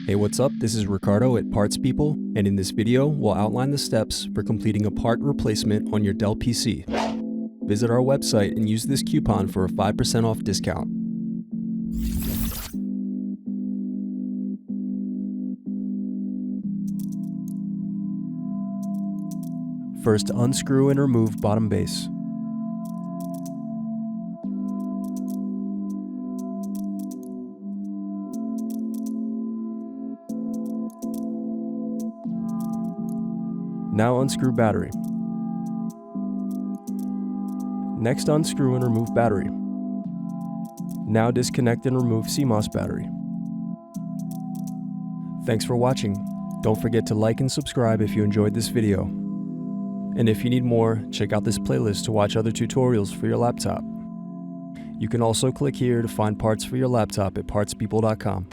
Hey, what's up? This is Ricardo at Parts People, and in this video, we'll outline the steps for completing a part replacement on your Dell PC. Visit our website and use this coupon for a 5% off discount. First, unscrew and remove bottom base. Now unscrew battery. Next, unscrew and remove battery. Now disconnect and remove Cmos battery. Thanks for watching. Don't forget to like and subscribe if you enjoyed this video. And if you need more, check out this playlist to watch other tutorials for your laptop. You can also click here to find parts for your laptop at partspeople.com.